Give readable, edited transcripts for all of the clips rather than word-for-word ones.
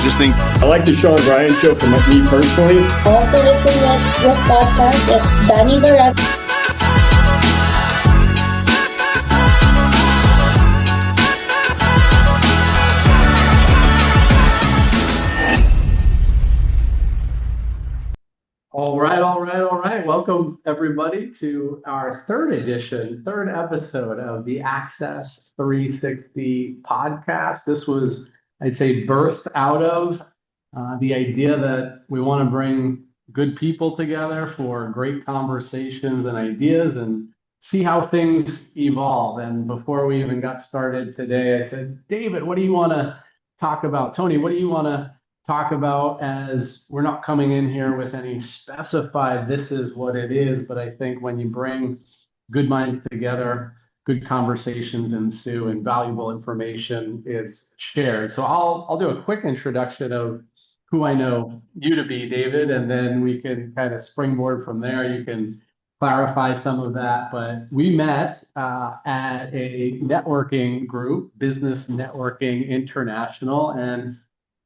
just think I like the Sean Bryan show for me personally. Also listen with podcast. It's Danny Direct. All right. Welcome everybody to our third episode of the Access 360 podcast. This was, I'd say, birthed out of the idea that we want to bring good people together for great conversations and ideas and see how things evolve. And before we even got started today, I said, David, what do you want to talk about? Tony, what do you want to talk about? As we're not coming in here with any specified, this is what it is, but I think when you bring good minds together, good conversations ensue and valuable information is shared. So I'll do a quick introduction of who I know you to be, David, and then we can kind of springboard from there. You can clarify some of that, but we met at a networking group, Business Networking International, and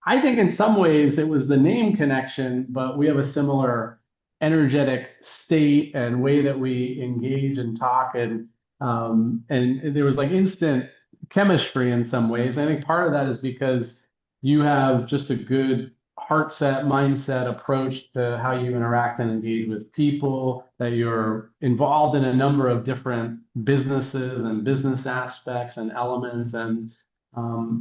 I think in some ways it was the name connection, but we have a similar energetic state and way that we engage and talk, and there was like instant chemistry in some ways. I think part of that is because you have just a good heart set, mindset approach to how you interact and engage with people, that you're involved in a number of different businesses and business aspects and elements, and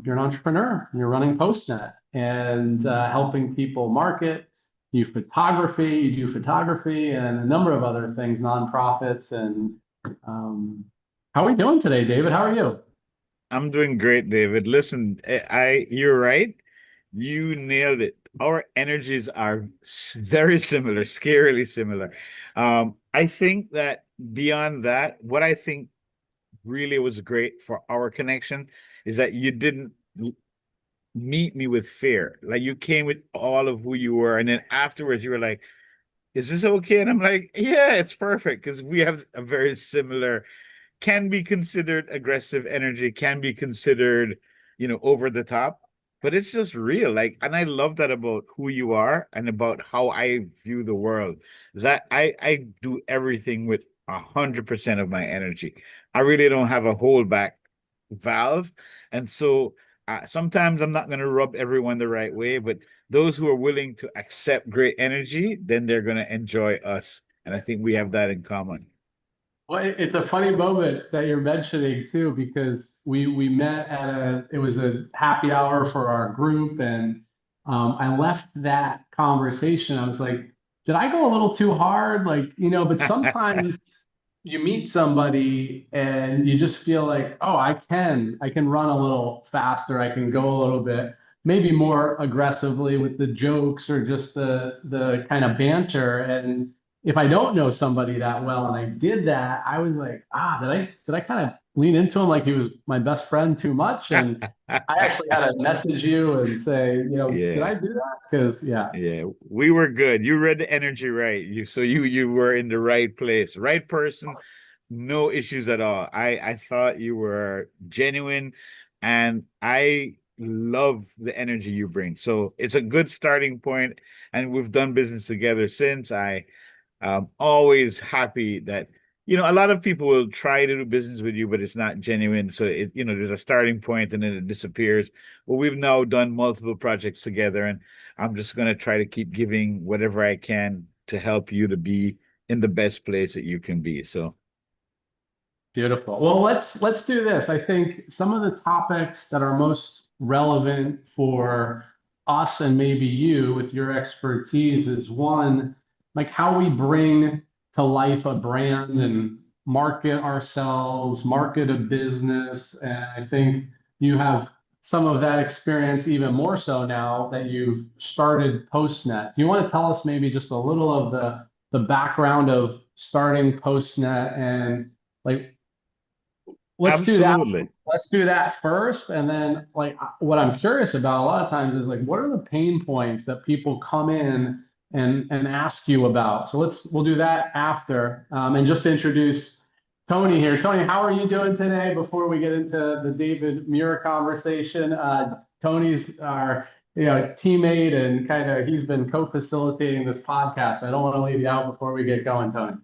you're an entrepreneur, and you're running Postnet and helping people market. You do photography and a number of other things, nonprofits. And how are we doing today, David? How are you? I'm doing great, David. Listen, you're right. You nailed it. Our energies are very similar, scarily similar. I think that beyond that, what I think really was great for our connection is that you didn't meet me with fear. Like, you came with all of who you were, and then afterwards you were like, is this okay? And I'm like, yeah, it's perfect, because we have a very similar, can be considered aggressive energy, can be considered, over the top, but it's just real. Like, and I love that about who you are and about how I view the world, is that I do everything with 100% of my energy. I really don't have a holdback valve. And so sometimes I'm not going to rub everyone the right way, but those who are willing to accept great energy, then they're going to enjoy us. And I think we have that in common. Well, it's a funny moment that you're mentioning too, because we met at it was a happy hour for our group, and I left that conversation. I was like, did I go a little too hard? Like, but sometimes you meet somebody and you just feel like, oh, I can run a little faster. I can go a little bit, maybe more aggressively with the jokes or just the kind of banter. And if I don't know somebody that well and I did that, I was like, did I kind of lean into him like he was my best friend too much? And I actually had to message you and say, did I do that? Because yeah, we were good. You read the energy right. You were in the right place, right person, no issues at all. I thought you were genuine, and I love the energy you bring. So it's a good starting point, and we've done business together since. I'm always happy that, a lot of people will try to do business with you, but it's not genuine. So there's a starting point and then it disappears. Well, we've now done multiple projects together, and I'm just going to try to keep giving whatever I can to help you to be in the best place that you can be. So beautiful. Well, let's do this. I think some of the topics that are most relevant for us and maybe you with your expertise is one, like how we bring to life a brand and market ourselves, market a business. And I think you have some of that experience even more so now that you've started Postnet. Do you want to tell us maybe just a little of the background of starting Postnet, and like, let's absolutely do that. Let's do that first. And then, like, what I'm curious about a lot of times is like, what are the pain points that people come in and ask you about? So we'll do that after. And just to introduce Tony here. Tony, how are you doing today before we get into the David Muir conversation? Tony's our teammate, and kind of he's been co-facilitating this podcast. I don't want to leave you out before we get going, Tony.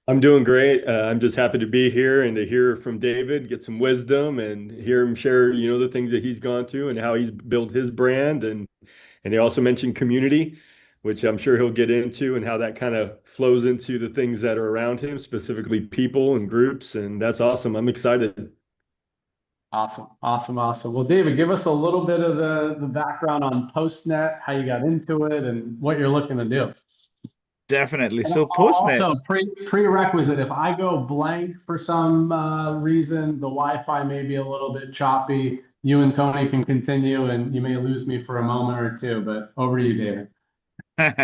I'm doing great. I'm just happy to be here and to hear from David, get some wisdom, and hear him share, the things that he's gone through and how he's built his brand. And he also mentioned community, which I'm sure he'll get into, and how that kind of flows into the things that are around him, specifically people and groups. And that's awesome. I'm excited. Awesome, awesome, awesome. Well, David, give us a little bit of the background on Postnet, how you got into it, and what you're looking to do. Definitely. And So Postnet, also, prerequisite, if I go blank for some reason, the Wi-Fi may be a little bit choppy. You and Tony can continue, and you may lose me for a moment or two, but over to you, David.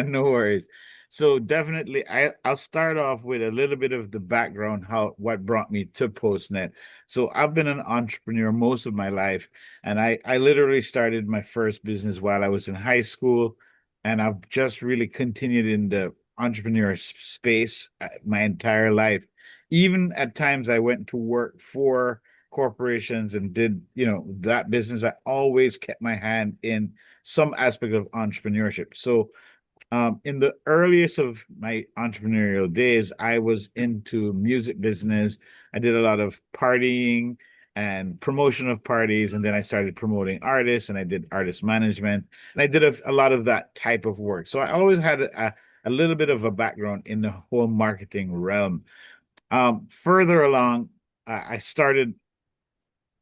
no worries. So definitely, I'll start off with a little bit of the background, what brought me to Postnet. So I've been an entrepreneur most of my life, and I literally started my first business while I was in high school, and I've just really continued in the entrepreneur space my entire life. Even at times I went to work for corporations and did, that business. I always kept my hand in some aspect of entrepreneurship. So in the earliest of my entrepreneurial days, I was into music business. I did a lot of partying and promotion of parties, and then I started promoting artists, and I did artist management, and I did a lot of that type of work. So I always had a little bit of a background in the whole marketing realm. Further along, I started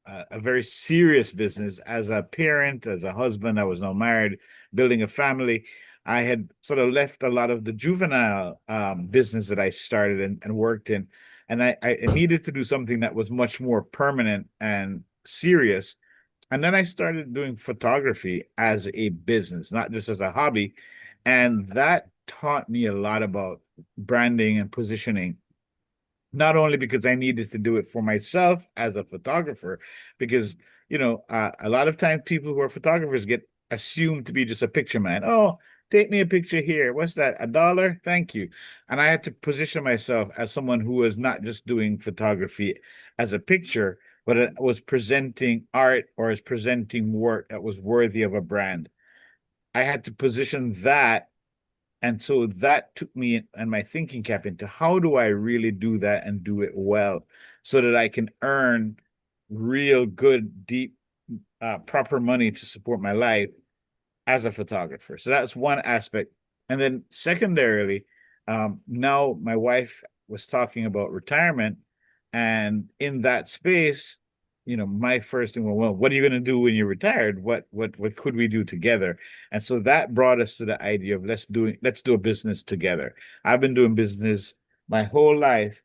a very serious business as a parent, as a husband. I was now married, building a family. I had sort of left a lot of the juvenile business that I started and worked in, and I needed to do something that was much more permanent and serious. And then I started doing photography as a business, not just as a hobby. And that taught me a lot about branding and positioning, not only because I needed to do it for myself as a photographer, because, a lot of times people who are photographers get assumed to be just a picture man. Oh, take me a picture here. What's that? $1? Thank you. And I had to position myself as someone who was not just doing photography as a picture, but it was presenting art or is presenting work that was worthy of a brand. I had to position that, and so that took me and my thinking cap into how do I really do that and do it well so that I can earn real good, deep, proper money to support my life as a photographer. So that's one aspect. And then secondarily, now my wife was talking about retirement, and in that space, my first thing was, well, what are you going to do when you're retired? What could we do together? And so that brought us to the idea of let's do a business together. I've been doing business my whole life,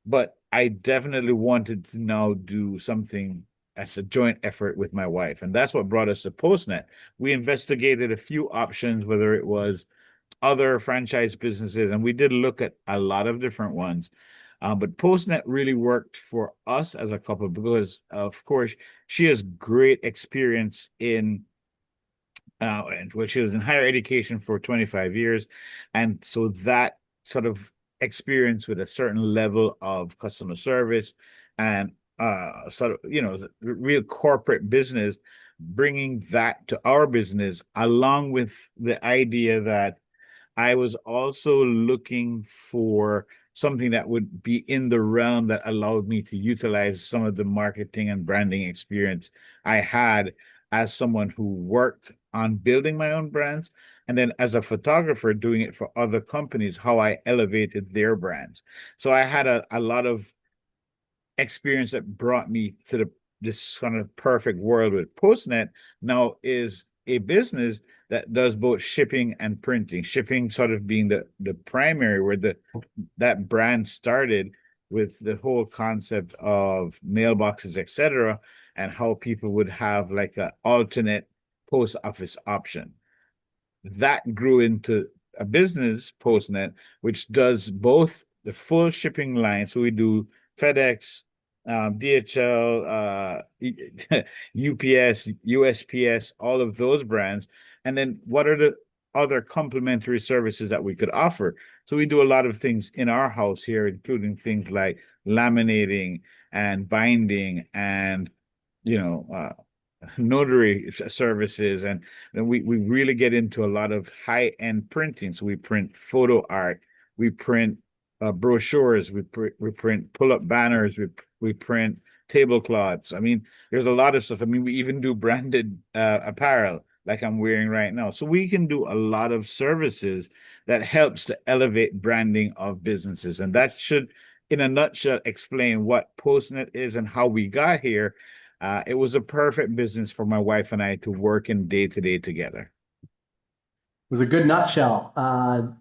but I definitely wanted to now do something as a joint effort with my wife. And that's what brought us to Postnet. We investigated a few options, whether it was other franchise businesses, and we did look at a lot of different ones. But Postnet really worked for us as a couple because, of course, she has great experience in and well, she was in higher education for 25 years. And so that sort of experience with a certain level of customer service and sort of, real corporate business, bringing that to our business, along with the idea that I was also looking for something that would be in the realm that allowed me to utilize some of the marketing and branding experience I had as someone who worked on building my own brands, and then as a photographer doing it for other companies, how I elevated their brands. So I had a lot of experience that brought me to this kind of perfect world. With Postnet now is a business that does both shipping and printing. Shipping sort of being the primary, where that brand started with the whole concept of mailboxes, etc., and how people would have like an alternate post office option. That grew into a business, Postnet, which does both the full shipping line. So we do FedEx, DHL, UPS, USPS, all of those brands. And then what are the other complementary services that we could offer? So we do a lot of things in our house here, including things like laminating and binding and, notary services, and then we really get into a lot of high-end printing. So we print photo art, we print brochures, we print pull-up banners, we print tablecloths. I mean, there's a lot of stuff. I mean, we even do branded apparel like I'm wearing right now. So we can do a lot of services that helps to elevate branding of businesses. And that should, in a nutshell, explain what Postnet is and how we got here. It was a perfect business for my wife and I to work in day to day together. Was a good nutshell.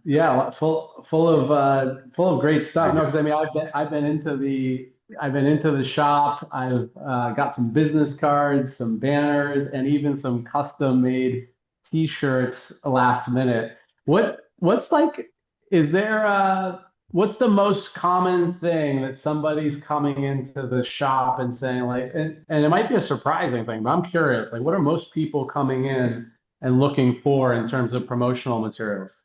Yeah, full of great stuff. No, because I mean, I've been into the shop. I've got some business cards, some banners, and even some custom made T-shirts last minute. What's like? Is there what's the most common thing that somebody's coming into the shop and saying like, and it might be a surprising thing, but I'm curious. Like, what are most people coming in and looking for in terms of promotional materials?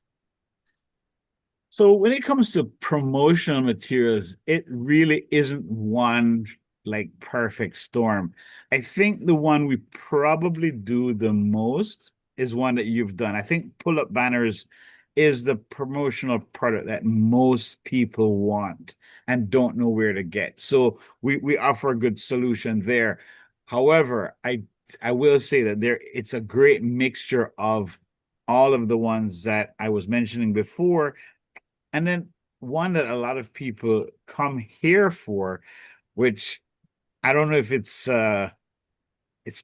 So when it comes to promotional materials, it really isn't one like perfect storm. I think the one we probably do the most is one that you've done. I think pull-up banners is the promotional product that most people want and don't know where to get. So we offer a good solution there. However, I will say that it's a great mixture of all of the ones that I was mentioning before, and then one that a lot of people come here for, which I don't know if it's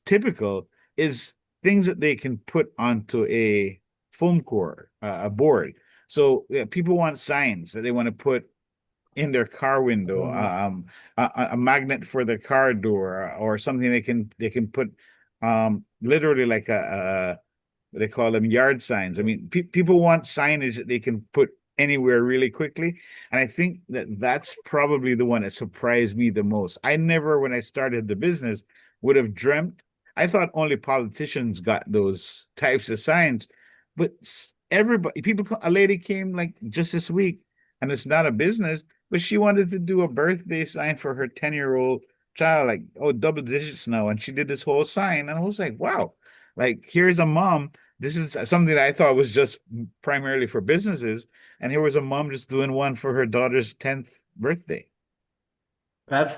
typical, is things that they can put onto a foam core, a board. So yeah, people want signs that they want to put in their car window, a magnet for their car door, or something they can put literally like a they call them yard signs. I mean, people want signage that they can put anywhere really quickly. And I think that that's probably the one that surprised me the most. I never, when I started the business, would have dreamt. I thought only politicians got those types of signs, but everybody, a lady came like just this week, and it's not a business, but she wanted to do a birthday sign for her 10-year-old child, like, oh, double digits now. And she did this whole sign. And I was like, wow, like, here's a mom. This is something that I thought was just primarily for businesses. And here was a mom just doing one for her daughter's 10th birthday. That's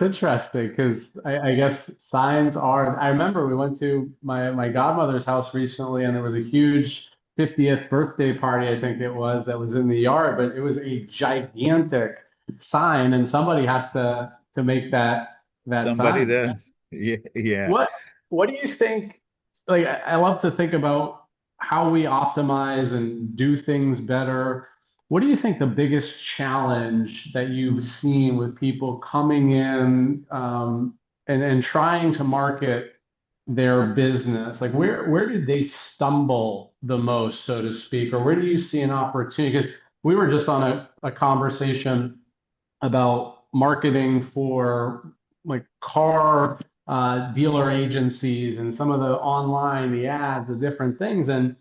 interesting because I guess signs are. I remember we went to my godmother's house recently, and there was a huge 50th birthday party, I think it was, that was in the yard, but it was a gigantic sign, and somebody has to make that Somebody sign. does. Yeah, yeah. What what do you think? Like, I love to think about how we optimize and do things better. What do you think the biggest challenge that you've seen with people coming in and trying to market their business? Like, where do they stumble the most, so to speak, or where do you see an opportunity? Because we were just on a conversation about marketing for like car dealer agencies and some of the online, the ads, the different things. And,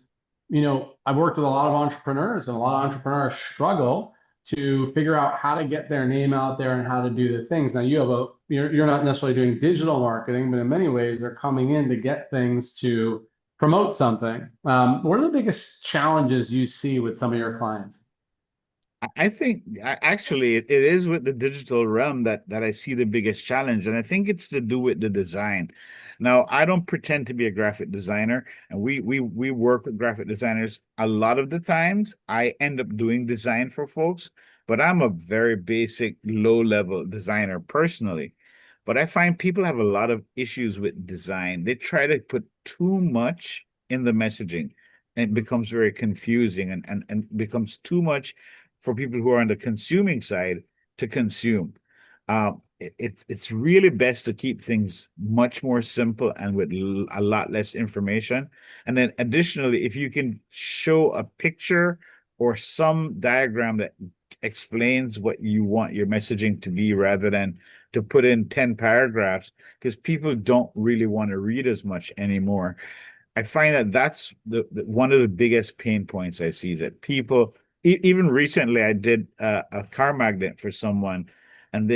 I've worked with a lot of entrepreneurs, and a lot of entrepreneurs struggle to figure out how to get their name out there and how to do the things. Now you're not necessarily doing digital marketing, but in many ways they're coming in to get things to promote something. What are the biggest challenges you see with some of your clients? I think actually it is with the digital realm that I see the biggest challenge, and I think it's to do with the design. Now, I don't pretend to be a graphic designer, and we work with graphic designers. A lot of the times, I end up doing design for folks, but I'm a very basic, low-level designer personally. But I find people have a lot of issues with design. They try to put too much in the messaging, and it becomes very confusing and becomes too much for people who are on the consuming side to consume. It's really best to keep things much more simple and with a lot less information. And then additionally, if you can show a picture or some diagram that explains what you want your messaging to be rather than to put in 10 paragraphs, because people don't really want to read as much anymore. I find that that's one of the biggest pain points I see, that people, even recently, I did a car magnet for someone, and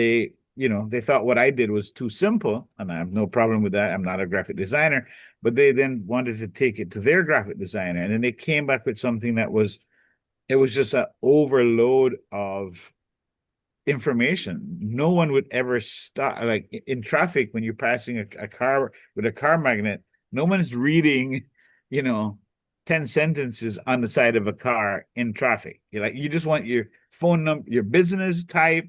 they thought what I did was too simple, and I have no problem with that. I'm not a graphic designer, but they then wanted to take it to their graphic designer, and then they came back with something that was it was just an overload of information. No one would ever stop. Like in traffic, when you're passing a car with a car magnet, no one's reading, you know, 10 sentences on the side of a car in traffic. You just want your phone number, your business type,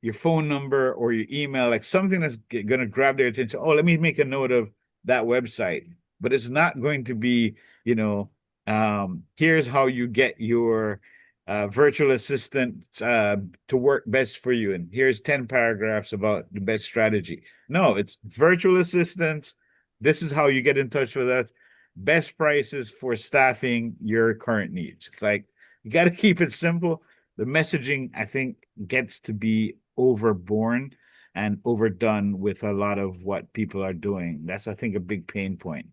your phone number, or your email, like something that's going to grab their attention. Oh, let me make a note of that website. But it's not going to be, here's how you get your virtual assistant to work best for you. And here's 10 paragraphs about the best strategy. No, it's virtual assistants. This is how you get in touch with us. Best prices for staffing your current needs. It's like, you got to keep it simple. The messaging, I think, gets to be overborne and overdone with a lot of what people are doing. That's, I think, a big pain point.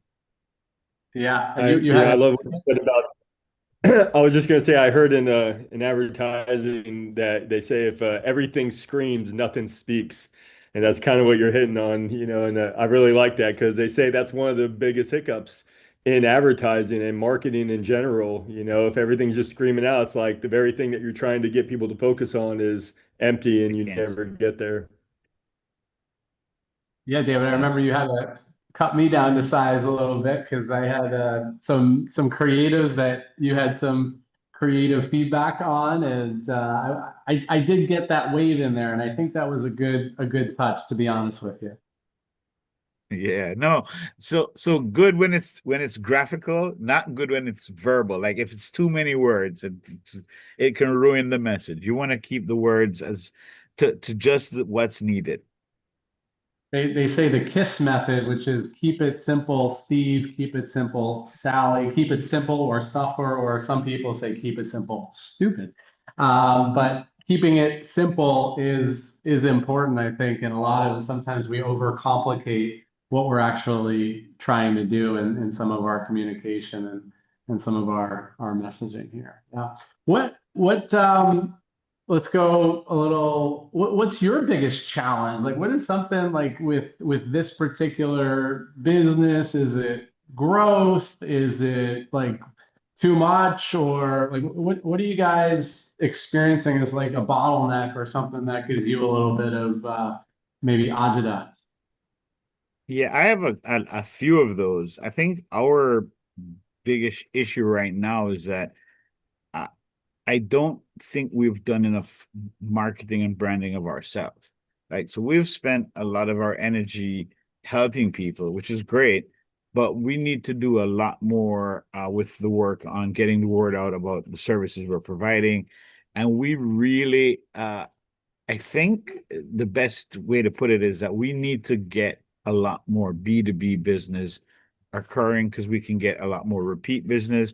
Yeah, I, you yeah, had I a love what you said about. I was just gonna say I heard in advertising that they say if everything screams, nothing speaks, and that's kind of what you're hitting on, And I really like that because they say that's one of the biggest hiccups in advertising and marketing in general. If everything's just screaming out, it's like the very thing that you're trying to get people to focus on is empty, and I you can't. never get there. Yeah, David, I remember Yes. you had to cut me down to size a little bit because I had some creatives that you had some creative feedback on, and I did get that wave in there, and I think that was a good touch, to be honest with you. Yeah, no. So good when it's graphical, not good when it's verbal. Like if it's too many words, it can ruin the message. You want to keep the words as to just what's needed. They say the KISS method, which is keep it simple, Steve, keep it simple, Sally, keep it simple or suffer, or some people say keep it simple, stupid. But keeping it simple is important, I think, and a lot of sometimes we overcomplicate what we're actually trying to do in some of our communication and some of our messaging here. Yeah. What let's go a little, what's your biggest challenge? Like, what is something like with this particular business? Is it growth? Is it like too much? Or like what are you guys experiencing as like a bottleneck or something that gives you a little bit of maybe agita? Yeah, I have a few of those. I think our biggest issue right now is that I, I don't think we've done enough marketing and branding of ourselves. Like, so we've spent a lot of our energy helping people, which is great, but we need to do a lot more with the work on getting the word out about the services we're providing. And we really, I think the best way to put it is that we need to get a lot more B2B business occurring because we can get a lot more repeat business.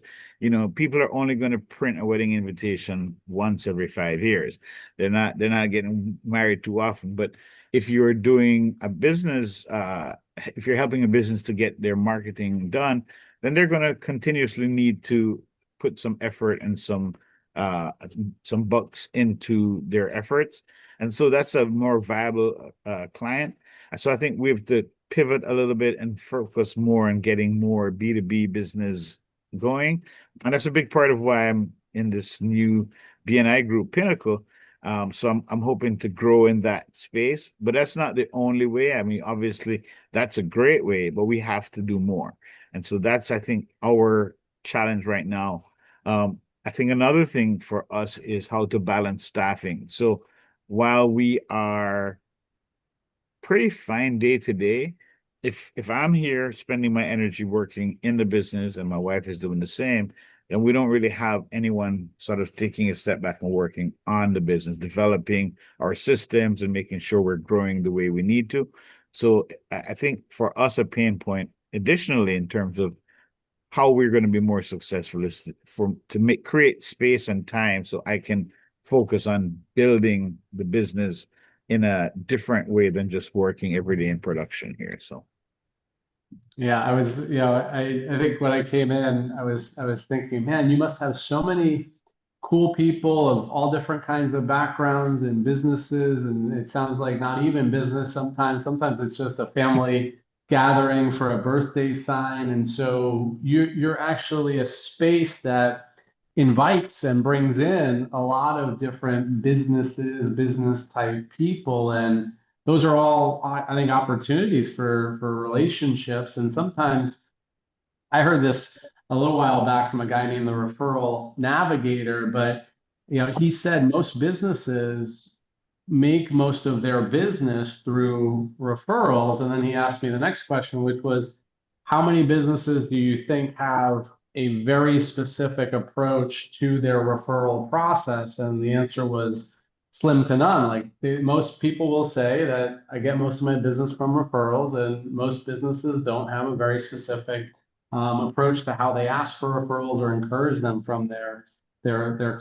People are only going to print a wedding invitation once every 5 years. They're not getting married too often. But if you're doing a business, if you're helping a business to get their marketing done, then they're going to continuously need to put some effort and some bucks into their efforts. And so that's a more viable client. So I think we have to pivot a little bit and focus more on getting more B2B business going. And that's a big part of why I'm in this new BNI group, Pinnacle. So I'm hoping to grow in that space, but that's not the only way. I mean, obviously that's a great way, but we have to do more. And so that's, I think, our challenge right now. I think another thing for us is how to balance staffing. So while we are pretty fine day to day, if I'm here spending my energy working in the business and my wife is doing the same, then we don't really have anyone sort of taking a step back and working on the business, developing our systems and making sure we're growing the way we need to. So I think for us, a pain point additionally in terms of how we're going to be more successful is to create space and time so I can focus on building the business in a different way than just working every day in production here. So Yeah, I think when I came in, I was thinking, man, you must have so many cool people of all different kinds of backgrounds and businesses. And it sounds like not even business sometimes. Sometimes it's just a family gathering for a birthday sign. And so you're actually a space that invites and brings in a lot of different businesses, business type people. And those are all, I think, opportunities for relationships. And sometimes I heard this a little while back from a guy named the Referral Navigator, but he said most businesses make most of their business through referrals. And then he asked me the next question, which was, how many businesses do you think have a very specific approach to their referral process? And the answer was slim to none. Like most people will say that I get most of my business from referrals, and most businesses don't have a very specific approach to how they ask for referrals or encourage them from their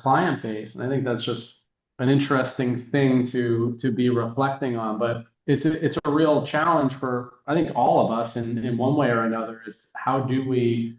client base. And I think that's just an interesting thing to be reflecting on. But it's a real challenge for, I think, all of us in one way or another. Is how do we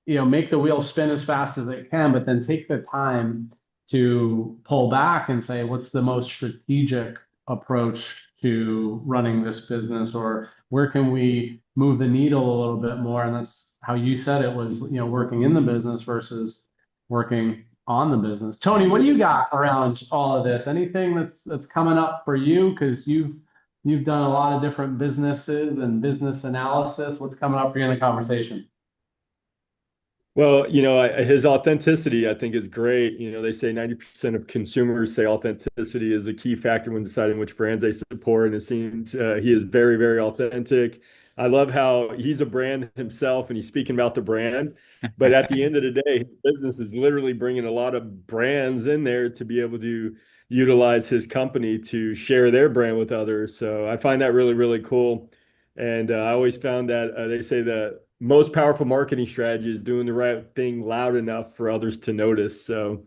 make the wheel spin as fast as it can, but then take the time to pull back and say, what's the most strategic approach to running this business, or where can we move the needle a little bit more? And that's how you said it was, working in the business versus working on the business. Tony, what do you got around all of this? Anything that's coming up for you? Because you've done a lot of different businesses and business analysis. What's coming up for you in the conversation? Well, his authenticity, I think, is great. They say 90% of consumers say authenticity is a key factor when deciding which brands they support. And it seems he is very, very authentic. I love how he's a brand himself and he's speaking about the brand. But at the end of the day, his business is literally bringing a lot of brands in there to be able to utilize his company to share their brand with others. So I find that really, really cool. And I always found that they say the most powerful marketing strategy is doing the right thing loud enough for others to notice. So,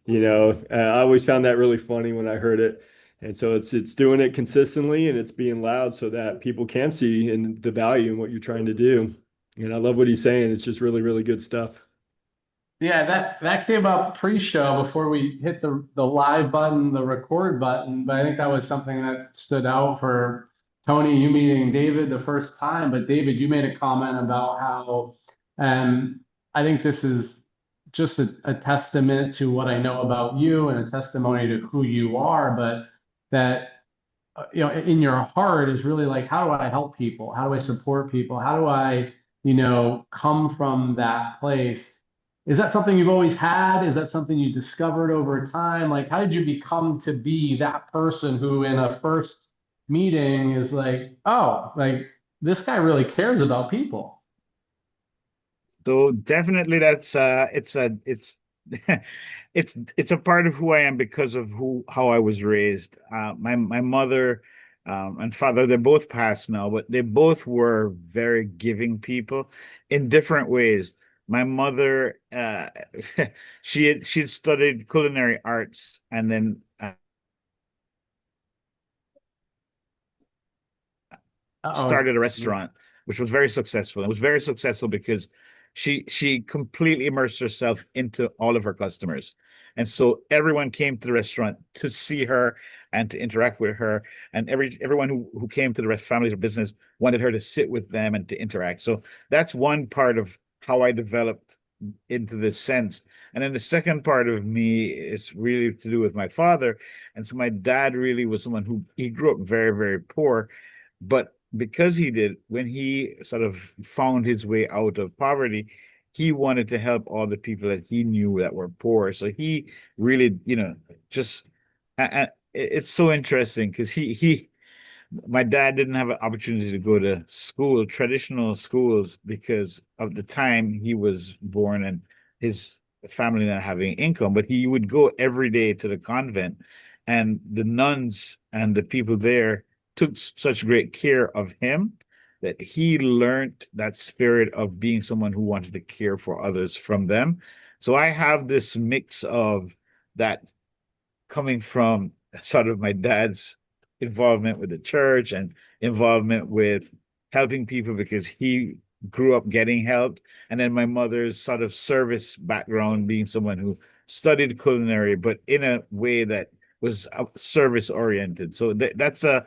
I always found that really funny when I heard it. And so it's doing it consistently and it's being loud so that people can see and the value in what you're trying to do. And I love what he's saying. It's just really, really good stuff. Yeah, that came up pre-show before we hit the live button, the record button. But I think that was something that stood out for Tony, you meeting David the first time. But David, you made a comment about how, I think this is just a testament to what I know about you and a testimony to who you are, but that in your heart is really like, how do I help people? How do I support people? How do I, come from that place? Is that something you've always had? Is that something you discovered over time? Like, how did you become to be that person who in a first meeting is like, oh, like this guy really cares about people? So definitely it's it's a part of who I am because of how I was raised. My mother and father, they're both passed now, but they both were very giving people in different ways. My mother, she'd studied culinary arts and then Uh-oh. started a restaurant, which was very successful. It was very successful because she completely immersed herself into all of her customers. And so everyone came to the restaurant to see her and to interact with her. And everyone who came to the families or business wanted her to sit with them and to interact. So that's one part of how I developed into this sense. And then the second part of me is really to do with my father. And so my dad really was someone who he grew up very, very poor, but because he did, when he sort of found his way out of poverty, he wanted to help all the people that he knew that were poor. So he really, just it's so interesting because my dad didn't have an opportunity to go to school, traditional schools, because of the time he was born and his family not having income. But he would go every day to the convent, and the nuns and the people there took such great care of him that he learned that spirit of being someone who wanted to care for others from them. So I have this mix of that coming from sort of my dad's involvement with the church and involvement with helping people because he grew up getting help, and then my mother's sort of service background, being someone who studied culinary, but in a way that was service oriented. So that's a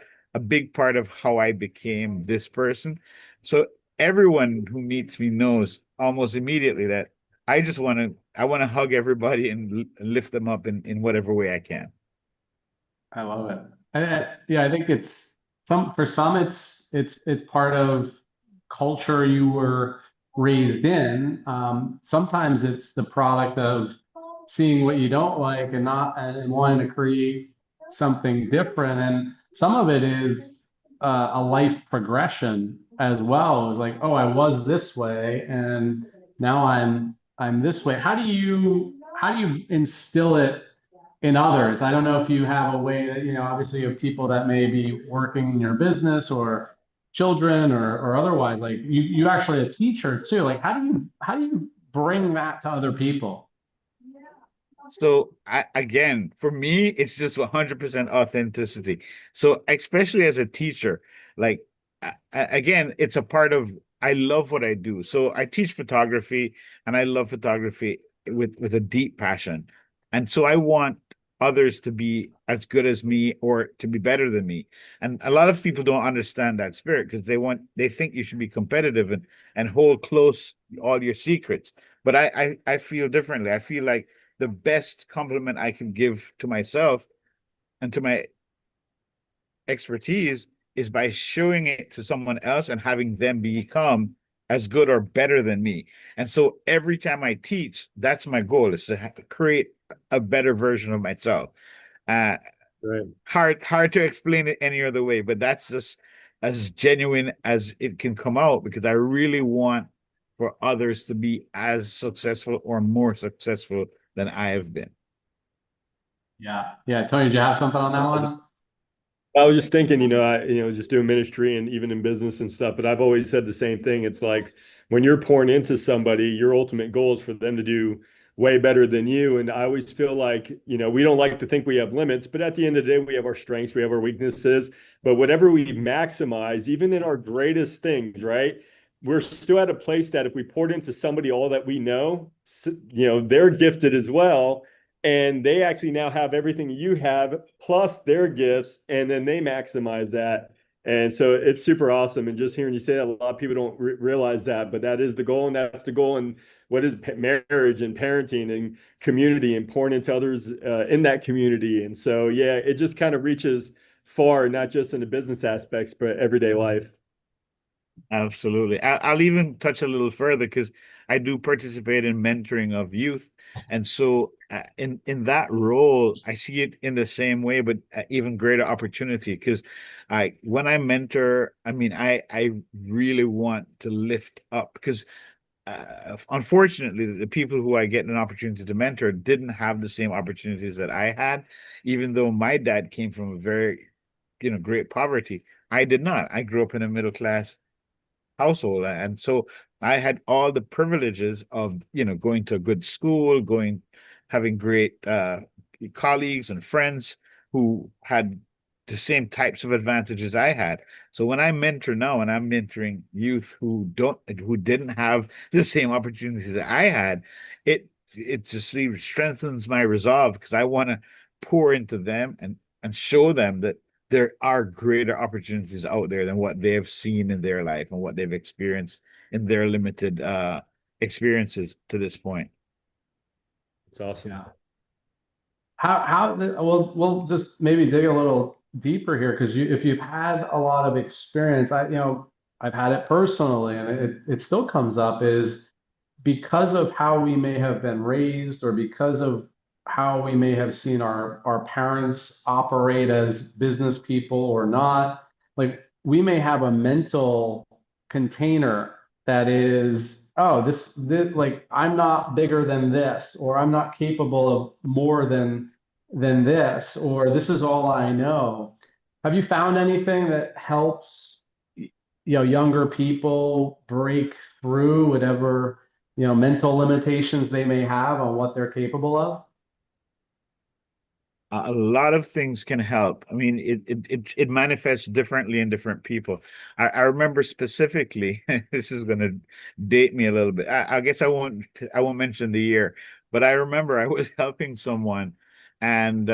big part of how I became this person. So everyone who meets me knows almost immediately that I want to hug everybody and lift them up in whatever way I can. I love it. Yeah, I think it's for some it's part of culture you were raised in. Sometimes it's the product of seeing what you don't like and not and wanting to create something different. And some of it is a life progression as well. It's like, oh, I was this way, and now I'm this way. How do you instill it in others? I don't know if you have a way that, obviously you have people that may be working in your business or children or otherwise, like you actually a teacher too. Like how do you bring that to other people? So again, for me, it's just 100% authenticity. So especially as a teacher, like again, it's a part of I love what I do. So I teach photography and I love photography with a deep passion. And so I want others to be as good as me or to be better than me. And a lot of people don't understand that spirit because they think you should be competitive and hold close all your secrets. But I feel differently. I feel like the best compliment I can give to myself and to my expertise is by showing it to someone else and having them become as good or better than me. And so every time I teach, that's my goal, is to create a better version of myself. Uh, Right. hard to explain it any other way, but that's just as genuine as it can come out because I really want for others to be as successful or more successful than I have been. Yeah. Yeah. Tony, did you have something on that one? I was just thinking, just doing ministry and even in business and stuff, but I've always said the same thing. It's like when you're pouring into somebody, your ultimate goal is for them to do way better than you. And I always feel like, we don't like to think we have limits, but at the end of the day, we have our strengths, we have our weaknesses. But whatever we maximize, even in our greatest things, right? We're still at a place that if we poured into somebody all that we know, they're gifted as well, and they actually now have everything you have plus their gifts, and then they maximize that. And so it's super awesome. And just hearing you say that, a lot of people don't realize that, but that is the goal. And that's the goal. And what is marriage and parenting and community and pouring into others in that community. And so, yeah, it just kind of reaches far, not just in the business aspects, but everyday life. Absolutely. I'll even touch a little further because I do participate in mentoring of youth. And so in that role, I see it in the same way, but even greater opportunity because when I mentor, I mean, I really want to lift up because unfortunately, the people who I get an opportunity to mentor didn't have the same opportunities that I had, even though my dad came from a very, great poverty. I did not. I grew up in a middle class household. And so I had all the privileges of, going to a good school, having great colleagues and friends who had the same types of advantages I had. So when I mentor now and I'm mentoring youth who didn't have the same opportunities that I had, it just really strengthens my resolve because I want to pour into them and show them that there are greater opportunities out there than what they have seen in their life and what they've experienced in their limited experiences to this point. It's awesome. Yeah. Well, we'll just maybe dig a little deeper here because if you've had a lot of experience, I've had it personally, and it still comes up is because of how we may have been raised or because of how we may have seen our parents operate as business people or not, like we may have a mental container that is, oh, this like I'm not bigger than this, or I'm not capable of more than this, or this is all I know. Have you found anything that helps, younger people break through whatever, mental limitations they may have on what they're capable of? A lot of things can help. I mean, it manifests differently in different people. I remember specifically, this is going to date me a little bit. I guess I won't mention the year, but I remember I was helping someone, and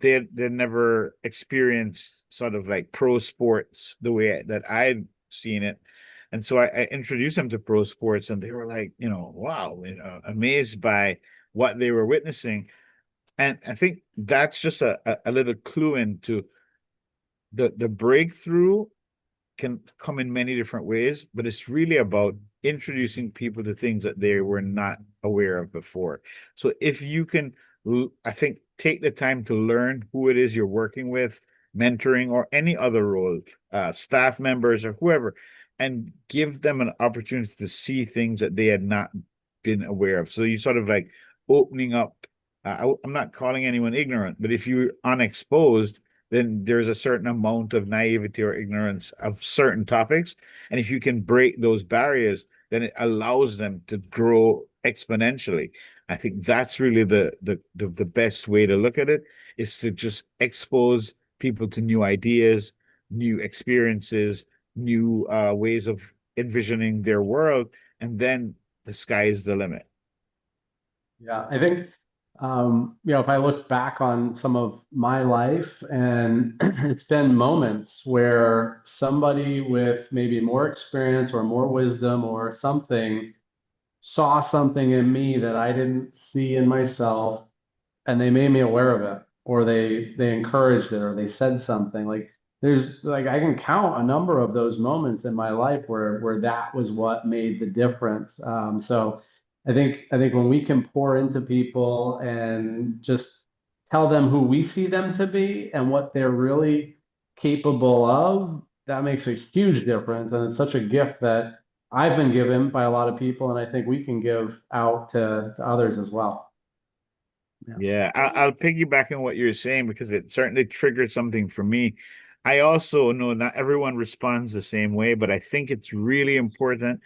they never experienced sort of like pro sports the way that I'd seen it. And so I introduced them to pro sports, and they were like, wow, amazed by what they were witnessing. And I think that's just a little clue into the breakthrough can come in many different ways, but it's really about introducing people to things that they were not aware of before. So if you can, I think, take the time to learn who it is you're working with, mentoring, or any other role, staff members or whoever, and give them an opportunity to see things that they had not been aware of. So you sort of like opening up. I'm not calling anyone ignorant, but if you're unexposed, then there's a certain amount of naivety or ignorance of certain topics. And if you can break those barriers, then it allows them to grow exponentially. I think that's really the best way to look at it, is to just expose people to new ideas, new experiences, new ways of envisioning their world, and then the sky is the limit. Yeah, I think, if I look back on some of my life, and it's been moments where somebody with maybe more experience or more wisdom or something saw something in me that I didn't see in myself, and they made me aware of it, or they encouraged it, or they said something. Like, there's like, I can count a number of those moments in my life where that was what made the difference. So I think when we can pour into people and just tell them who we see them to be and what they're really capable of, that makes a huge difference. And it's such a gift that I've been given by a lot of people, and I think we can give out to others as well. Yeah, I'll piggyback on what you're saying because it certainly triggered something for me. I also know not everyone responds the same way, but I think it's really important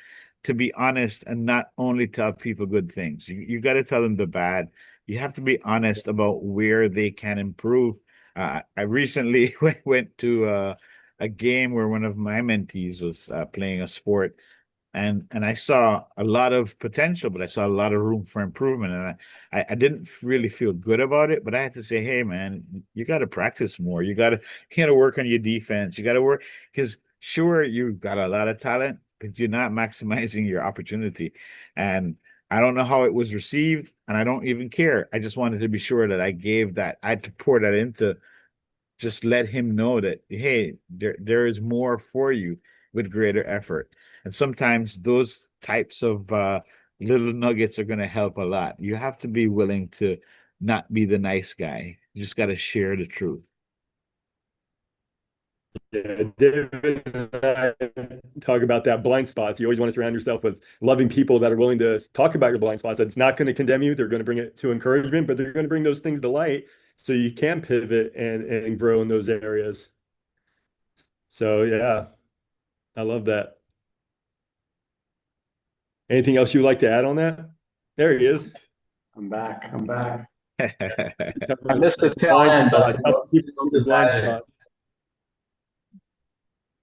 to be honest and not only tell people good things. You got to tell them the bad. You have to be honest about where they can improve. I recently went to a game where one of my mentees was playing a sport, and I saw a lot of potential, but I saw a lot of room for improvement. And I didn't really feel good about it, but I had to say, hey man, you got to practice more. You got to work on your defense. You got to work, because sure, you've got a lot of talent, but you're not maximizing your opportunity. And I don't know how it was received, and I don't even care. I just wanted to be sure that I had to pour that into, just let him know that, hey, there is more for you with greater effort. And sometimes those types of little nuggets are going to help a lot. You have to be willing to not be the nice guy. You just got to share the truth. Yeah, David and I talk about that blind spots. You always want to surround yourself with loving people that are willing to talk about your blind spots. It's not going to condemn you. They're going to bring it to encouragement, but they're going to bring those things to light so you can pivot and grow in those areas. So yeah, I love that. Anything else you'd like to add on that? There he is. I'm back. I'm back. Talk I about missed the tail blind end, but I spots, help people with their blind decided. spots.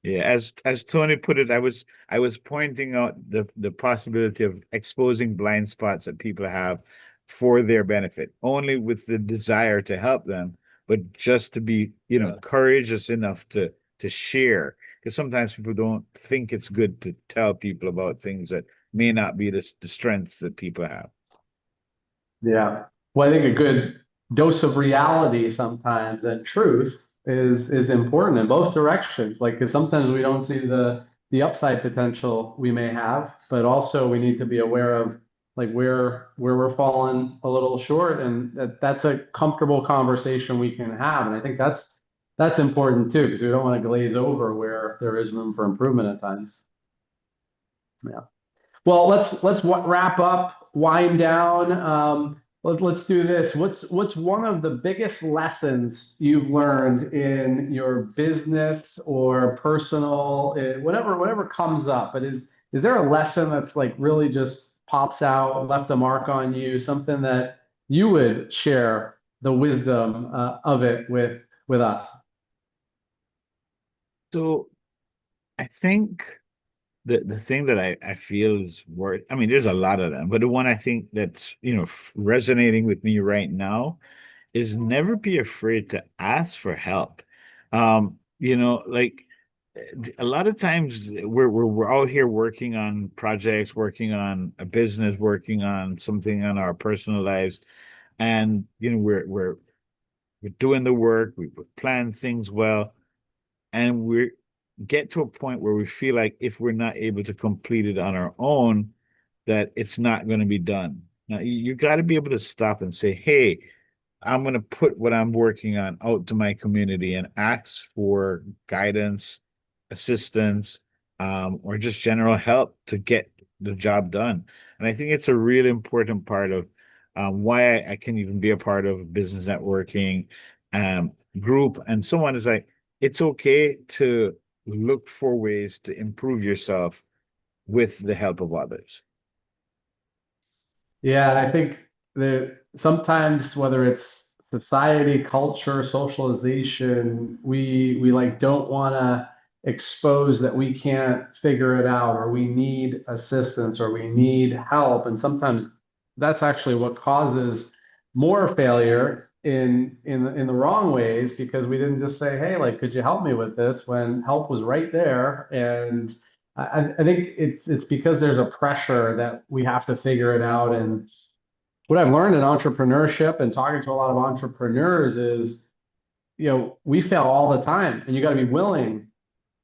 Yeah, as Tony put it, I was pointing out the possibility of exposing blind spots that people have for their benefit, only with the desire to help them, but just to be, courageous enough to share. Because sometimes people don't think it's good to tell people about things that may not be the strengths that people have. Yeah. Well, I think a good dose of reality sometimes and truth is important in both directions. Like, because sometimes we don't see the upside potential we may have, but also we need to be aware of like where we're falling a little short, and that's a comfortable conversation we can have. And I think that's important too, because we don't want to glaze over where there is room for improvement at times. Yeah. Well, let's wrap up, wind down. Let's do this. What's one of the biggest lessons you've learned in your business or personal, whatever comes up? But is there a lesson that's like really just pops out, left a mark on you, something that you would share the wisdom of it with us? So I think the thing that I feel is worth, I mean, there's a lot of them, but the one I think that's, resonating with me right now is never be afraid to ask for help. Like a lot of times we're out here working on projects, working on a business, working on something on our personal lives, and we're doing the work, we plan things well, and we get to a point where we feel like if we're not able to complete it on our own, that it's not going to be done. Now you got to be able to stop and say, "Hey, I'm going to put what I'm working on out to my community and ask for guidance, assistance, or just general help to get the job done." And I think it's a really important part of why I can even be a part of business networking group. And someone is like, it's okay to look for ways to improve yourself with the help of others. Yeah, and I think that sometimes whether it's society, culture, socialization, we like don't want to expose that we can't figure it out or we need assistance or we need help. And sometimes that's actually what causes more failure in the wrong ways because we didn't just say, hey, like, could you help me with this when help was right there? And I think it's because there's a pressure that we have to figure it out. And what I've learned in entrepreneurship and talking to a lot of entrepreneurs is, we fail all the time, and you got to be willing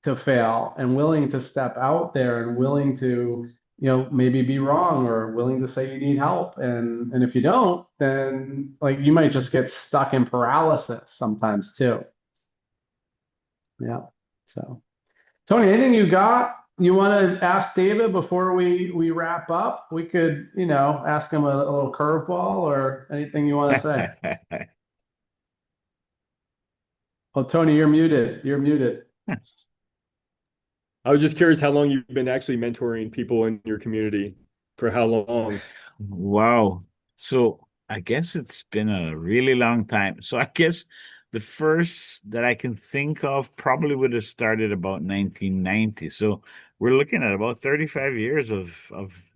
to fail and willing to step out there and willing to, maybe be wrong or willing to say you need help. And if you don't, then like you might just get stuck in paralysis sometimes too. Yeah. So. Tony, anything you want to ask David before we wrap up? We could, ask him a little curveball or anything you want to say. Oh, Tony, you're muted. You're muted. I was just curious how long you've been actually mentoring people in your community. For how long? Wow. So I guess it's been a really long time. So I guess the first that I can think of probably would have started about 1990. So we're looking at about 35 years of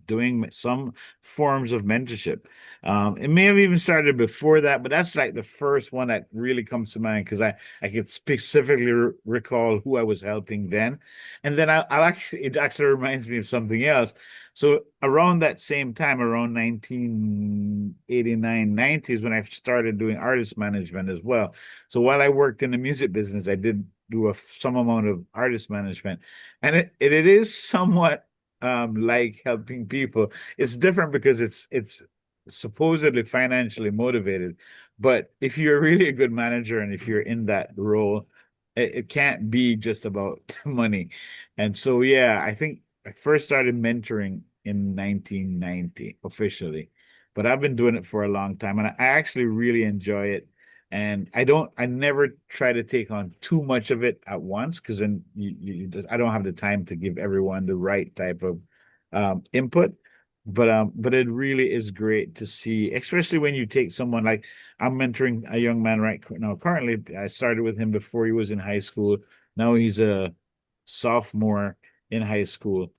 doing some forms of mentorship. It may have even started before that, but that's like the first one that really comes to mind because I can specifically recall who I was helping then. And then it actually reminds me of something else. So around that same time, around 1989, 90 is when I started doing artist management as well. So while I worked in the music business, I did do some amount of artist management. And it is somewhat like helping people. It's different because it's supposedly financially motivated. But if you're really a good manager and if you're in that role, it can't be just about money. And so yeah, I think I first started mentoring in 1990 officially, but I've been doing it for a long time and I actually really enjoy it. And I never try to take on too much of it at once because then I don't have the time to give everyone the right type of input. But it really is great to see, especially when you take someone like I'm mentoring a young man right now. Currently, I started with him before he was in high school. Now he's a sophomore in high school,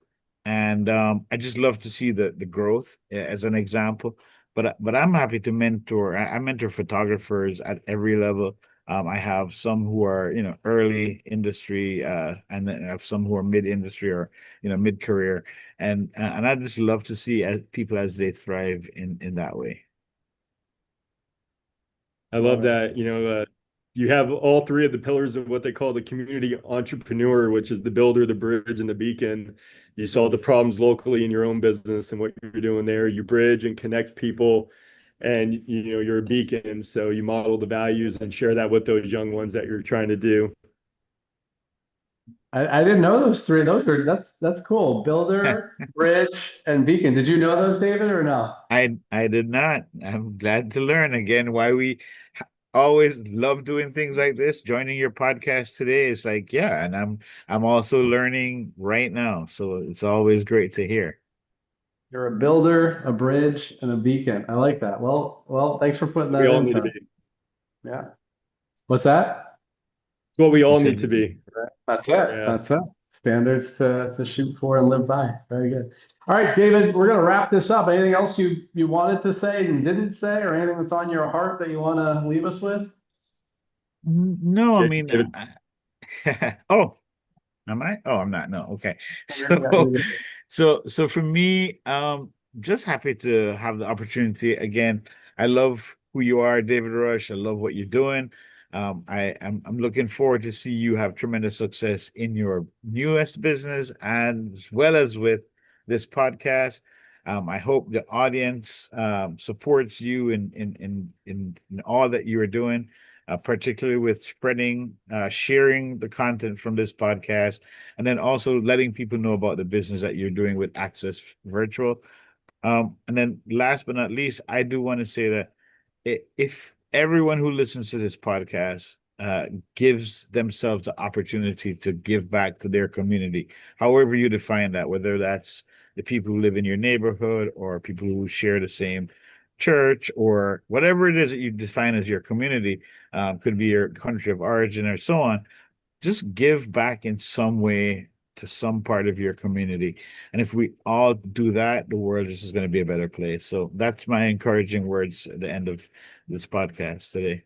and I just love to see the growth as an example. But I'm happy to mentor. I mentor photographers at every level. I have some who are early industry, and then I have some who are mid industry or mid career, and I just love to see people as they thrive in that way. I Love love it. that. You have all three of the pillars of what they call the community entrepreneur, which is the builder, the bridge, and the beacon. You solve the problems locally in your own business and what you're doing there. You bridge and connect people, and you're a beacon. So you model the values and share that with those young ones that you're trying to do. I didn't know those three. That's cool. Builder, bridge, and beacon. Did you know those, David, or no? I did not. I'm glad to learn again why we always love doing things like this. Joining your podcast today is like, yeah, and I'm also learning right now. So it's always great to hear. You're a builder, a bridge, and a beacon. I like that. Well, thanks for putting We that all in, need to be. Tony. Yeah. What's that? It's what we You all need said to be. That's it. Yeah. That's it. Standards to shoot for and live by. Very good. All right, David, we're gonna wrap this up. Anything else you wanted to say and didn't say, or anything that's on your heart that you want to leave us with? No, I mean, David, oh, am I? Oh, I'm not. No. Okay. You're So, good. so for me, just happy to have the opportunity again. I love who you are, David Rush. I love what you're doing. I'm looking forward to see you have tremendous success in your newest business and as well as with this podcast. I hope the audience supports you in all that you are doing, particularly with spreading, sharing the content from this podcast, and then also letting people know about the business that you're doing with Access Virtual. And then last but not least, I do want to say that if everyone who listens to this podcast gives themselves the opportunity to give back to their community, however you define that, whether that's the people who live in your neighborhood or people who share the same church or whatever it is that you define as your community, could be your country of origin or so on, just give back in some way to some part of your community. And if we all do that, the world is just going to be a better place. So that's my encouraging words at the end of this podcast today.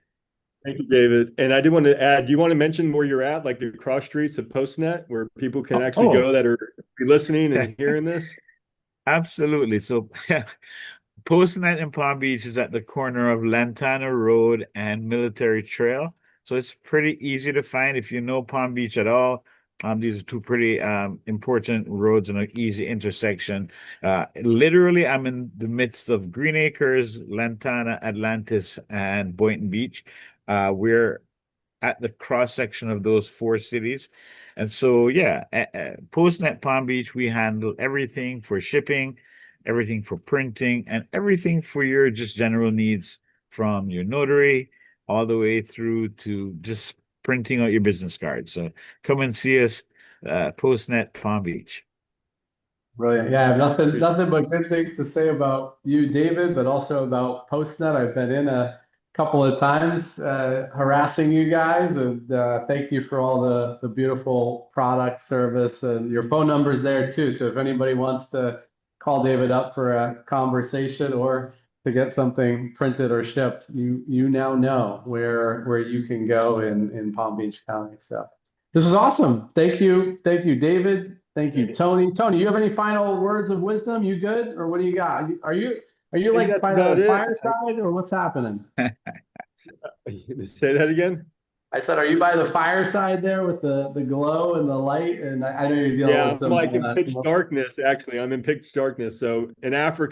thank you, David. And I did want to add, do you want to mention where you're at, like the cross streets of Postnet, where people can actually Oh, go that are listening and hearing this? absolutely. So Postnet in Palm Beach is at the corner of Lantana Road and Military Trail. So it's pretty easy to find if you know Palm Beach at all. These are two pretty important roads and an easy intersection. Literally, I'm in the midst of Green Acres, Lantana, Atlantis, and Boynton Beach. We're at the cross section of those four cities. And so, yeah, Postnet Palm Beach, we handle everything for shipping, everything for printing, and everything for your just general needs from your notary all the way through to just printing out your business cards. So come and see us, Postnet Palm Beach. Brilliant. Yeah, I have Appreciate nothing but good things to say about you, David, but also about Postnet. I've been in a couple of times harassing you guys, and thank you for all the beautiful product service, and your phone number's there too. So if anybody wants to call David up for a conversation or to get something printed or shipped, you now know where you can go in Palm Beach County. So this is awesome. Thank you, David. Thank you, it. Tony. Tony, you have any final words of wisdom? You good, or what do you got? Are you I think like that's by about the it. fireside, or what's happening? Say that again. I said, are you by the fireside there with the glow and the light? And I know you're dealing Yeah, with I'm like in some pitch darkness, actually. I'm in pitch darkness. So in Africa,